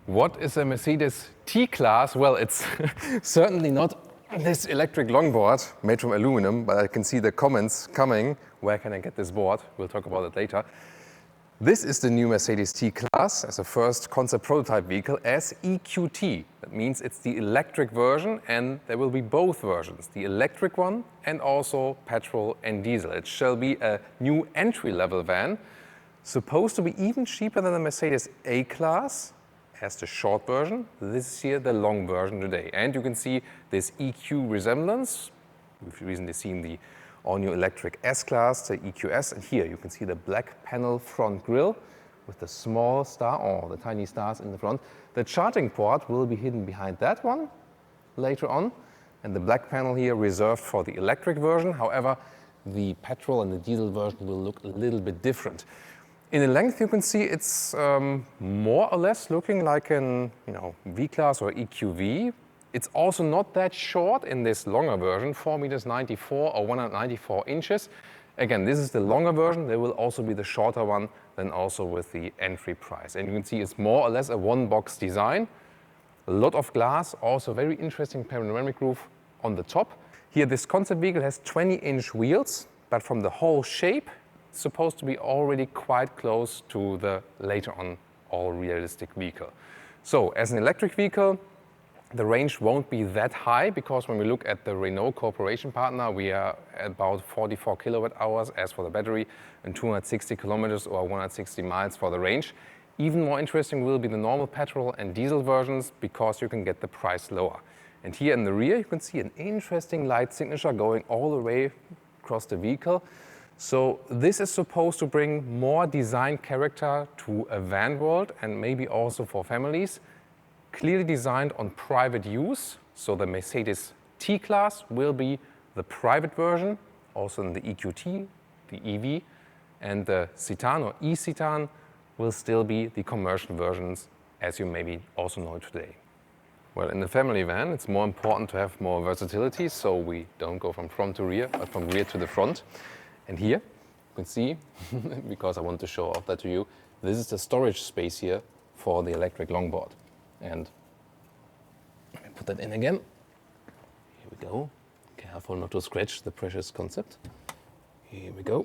What is a Mercedes T-Class? Well, it's certainly not this electric longboard made from aluminum, but I can see the comments coming. Where can I get this board? We'll talk about it later. This is the new Mercedes T-Class as a first concept prototype vehicle as EQT. That means it's the electric version, and there will be both versions, the electric one and also petrol and diesel. It shall be a new entry-level van, supposed to be even cheaper than the Mercedes A-Class as the short version. This is here the long version today. And you can see this EQ resemblance. We've recently seen the all-new electric S-Class, the EQS, and here you can see the black panel front grille with the small star, or the tiny stars in the front. The charging port will be hidden behind that one later on, and the black panel here reserved for the electric version. However, the petrol and the diesel version will look a little bit different. In the length, you can see it's more or less looking like an V-Class or EQV. It's also not that short in this longer version, 4 meters 94 or 194 inches. Again, this is the longer version. There will also be the shorter one, then also with the entry price. And you can see it's more or less a one-box design. A lot of glass, also very interesting panoramic roof on the top. Here, this concept vehicle has 20-inch wheels, but from the whole shape, it's supposed to be already quite close to the later on all-realistic vehicle. So, as an electric vehicle, the range won't be that high, because when we look at the Renault cooperation partner, we are about 44 kilowatt hours as for the battery and 260 kilometers or 160 miles for the range. Even more interesting will be the normal petrol and diesel versions, because you can get the price lower. And here in the rear you can see an interesting light signature going all the way across the vehicle. So this is supposed to bring more design character to a van world, and maybe also for families. Clearly designed on private use, so the Mercedes T-Class will be the private version, also in the EQT, the EV, and the Citan or E-Citan will still be the commercial versions, as you maybe also know today. Well, in the family van, it's more important to have more versatility, so we don't go from front to rear, but from rear to the front. And here, you can see, because I want to show off that to you, this is the storage space here for the electric longboard. And let me put that in again. Here we go. Careful not to scratch the precious concept. Here we go.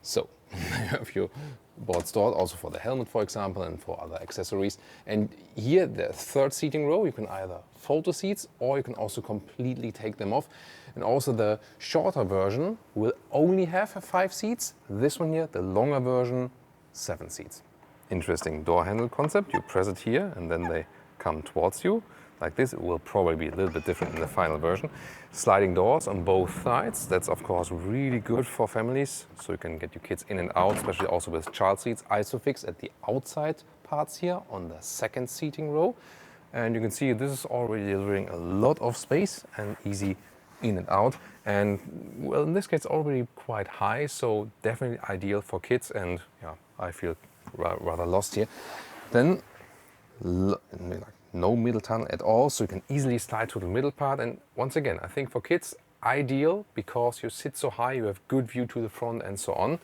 So, you have your board stored also for the helmet, for example, and for other accessories. And here, the third seating row, you can either fold the seats or you can also completely take them off. And also the shorter version will only have 5 seats. This one here, the longer version, 7 seats. Interesting door handle concept. You press it here and then they come towards you like this. It will probably be a little bit different in the final version. Sliding doors on both sides. That's of course really good for families, so you can get your kids in and out, especially also with child seats. Isofix at the outside parts here on the second seating row. And you can see this is already delivering a lot of space and easy in and out. And well, in this case already quite high, so definitely ideal for kids. And yeah, I feel rather lost here. Then no middle tunnel at all, so you can easily slide to the middle part. And once again, I think for kids, ideal, because you sit so high, you have good view to the front and so on.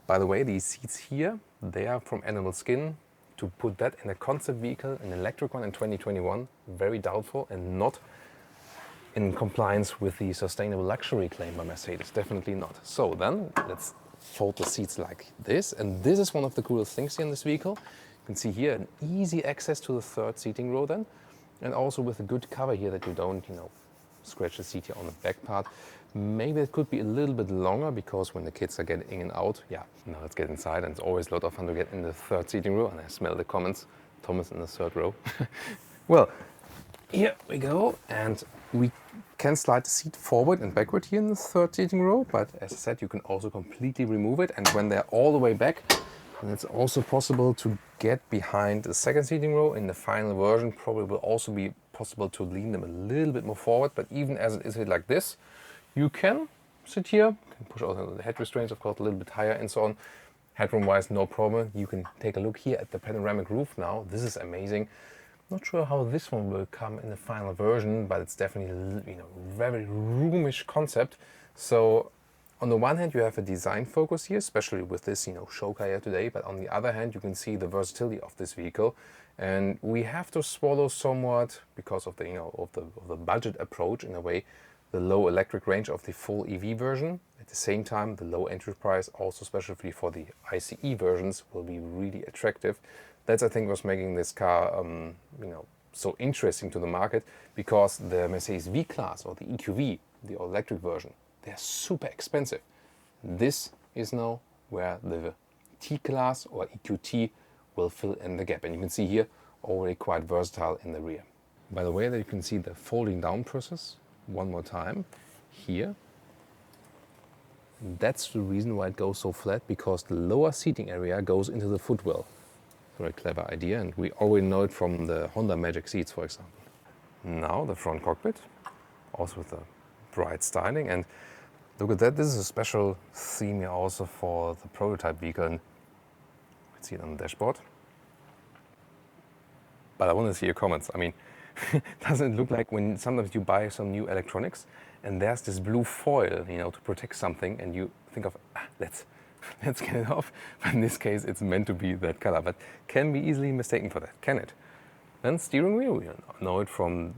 By the way, these seats here, they are from animal skin. To put that in a concept vehicle, an electric one in 2021, very doubtful and not in compliance with the sustainable luxury claim by Mercedes, definitely not. So then, let's fold the seats like this, and this is one of the coolest things here in this vehicle. You can see here an easy access to the third seating row then, and also with a good cover here that you don't, scratch the seat here on the back part. Maybe it could be a little bit longer, because when the kids are getting in and out, now let's get inside, and it's always a lot of fun to get in the third seating row, and I smell the comments, Thomas in the third row. Well, here we go, and we can slide the seat forward and backward here in the third seating row, but as I said, you can also completely remove it, and when they're all the way back, and it's also possible to get behind the second seating row. In the final version, probably will also be possible to lean them a little bit more forward, but even as it is like this, you can sit here, you can push out the head restraints, of course, a little bit higher and so on. Headroom-wise, no problem. You can take a look here at the panoramic roof now. This is amazing. Not sure how this one will come in the final version, but it's definitely very roomish concept. So On the one hand, you have a design focus here, especially with this, show car here today. But on the other hand, you can see the versatility of this vehicle, and we have to swallow somewhat because of the, of the budget approach in a way, the low electric range of the full EV version. At the same time, the low entry price, also especially for the ICE versions, will be really attractive. That's, I think, what's making this car, so interesting to the market, because the Mercedes V-Class or the EQV, the all-electric version, they're super expensive. This is now where the T-Class or EQT will fill in the gap. And you can see here, already quite versatile in the rear. By the way, that you can see the folding down process one more time here. That's the reason why it goes so flat, because the lower seating area goes into the footwell. Very clever idea, and we already know it from the Honda Magic Seats, for example. Now the front cockpit, also with the bright styling, and look at that. This is a special theme here also for the prototype vehicle, and you can see it on the dashboard. But I want to see your comments. I mean, doesn't it look like when sometimes you buy some new electronics and there's this blue foil, to protect something, and you think of, let's get it off. But in this case, it's meant to be that color, but can be easily mistaken for that, can it? Then steering wheel, you know it from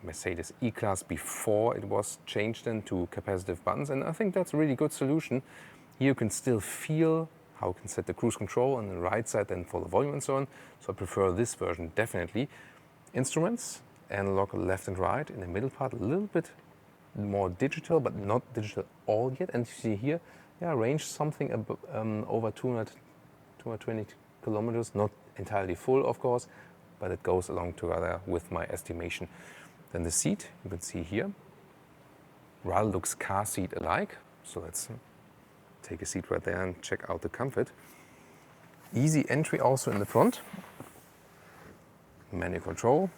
Mercedes E-Class before it was changed into capacitive buttons, and I think that's a really good solution. Here you can still feel how you can set the cruise control on the right side and for the volume and so on. So I prefer this version definitely. Instruments, analog left and right. In the middle part, a little bit more digital, but not digital all yet. And you see here, range something over 220 kilometers, not entirely full, of course, but it goes along together with my estimation. Then the seat, you can see here, rather looks car seat alike. So let's take a seat right there and check out the comfort. Easy entry also in the front. Manual control.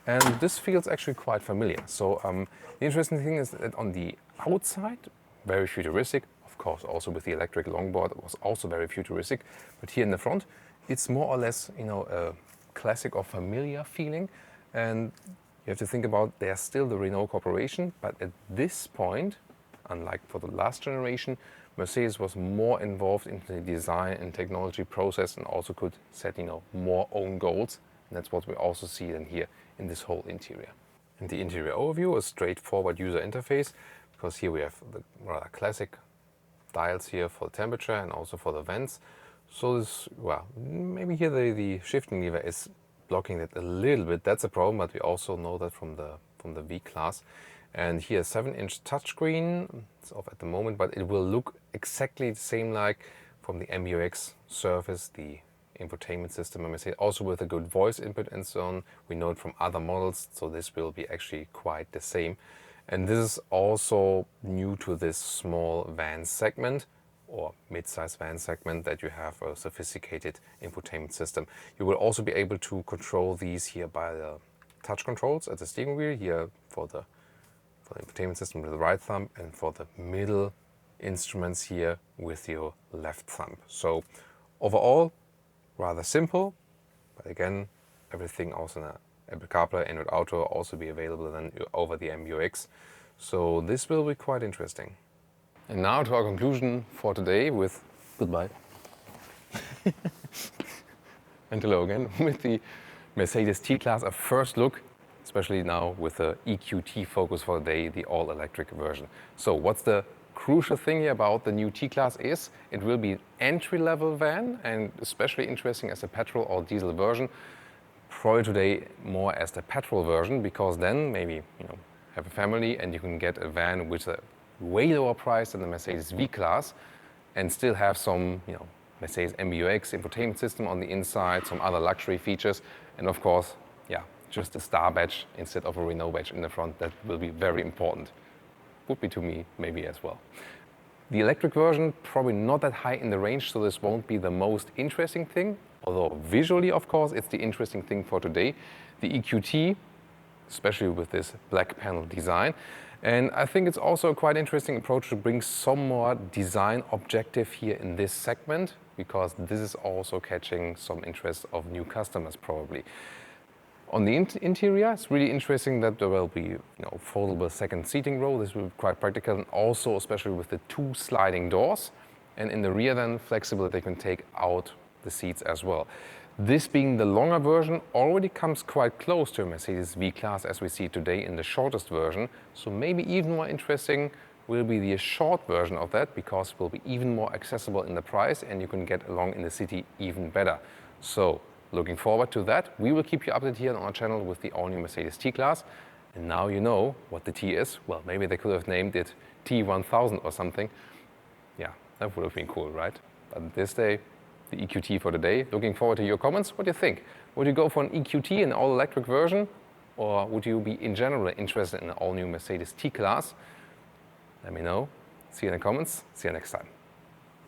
And this feels actually quite familiar. So the interesting thing is that on the outside, very futuristic. Of course, also with the electric longboard, it was also very futuristic. But here in the front, it's more or less, a classic or familiar feeling. And you have to think about, there's still the Renault Corporation, but at this point, unlike for the last generation, Mercedes was more involved in the design and technology process and also could set, more own goals. And that's what we also see in here in this whole interior. And the interior overview, a straightforward user interface, because here we have the rather classic dials here for the temperature and also for the vents. So this, maybe here the shifting lever is blocking it a little bit. That's a problem, but we also know that from the V-Class. And here, 7-inch touchscreen. It's off at the moment, but it will look exactly the same like from the MBUX Surface, the infotainment system, I may say, also with a good voice input and so on. We know it from other models, so this will be actually quite the same. And this is also new to this small van segment or mid-size van segment, that you have a sophisticated infotainment system. You will also be able to control these here by the touch controls at the steering wheel, here for the infotainment system with the right thumb, and for the middle instruments here with your left thumb. So overall, rather simple, but again, everything also in Apple CarPlay, Android Auto also be available then over the MBUX. So this will be quite interesting. And now to our conclusion for today with goodbye. And hello again with the Mercedes T-Class, a first look, especially now with the EQT focus for the day, the all-electric version. So what's the crucial thing here about the new T-Class is it will be an entry-level van, and especially interesting as a petrol or diesel version. Probably today more as the petrol version, because then maybe have a family and you can get a van with a way lower price than the Mercedes V-Class and still have some Mercedes MBUX infotainment system on the inside, some other luxury features, and of course, just a star badge instead of a Renault badge in the front. That will be very important. Would be to me maybe as well. The electric version, probably not that high in the range, so this won't be the most interesting thing, although visually, of course, it's the interesting thing for today. The EQT, especially with this black panel design. And I think it's also a quite interesting approach to bring some more design objective here in this segment, because this is also catching some interest of new customers probably. On the interior, it's really interesting that there will be foldable second seating row. This will be quite practical, and also especially with the 2 sliding doors. And in the rear then, flexible that they can take out the seats as well. This being the longer version already comes quite close to a Mercedes V-Class as we see today in the shortest version. So maybe even more interesting will be the short version of that, because it will be even more accessible in the price and you can get along in the city even better. So looking forward to that. We will keep you updated here on our channel with the all-new Mercedes T-Class. And now you know what the T is. Well, maybe they could have named it T1000 or something. Yeah, that would have been cool, right? But this day, the EQT for the day. Looking forward to your comments. What do you think? Would you go for an EQT, an all-electric version? Or would you be in general interested in an all-new Mercedes T-Class? Let me know. See you in the comments. See you next time.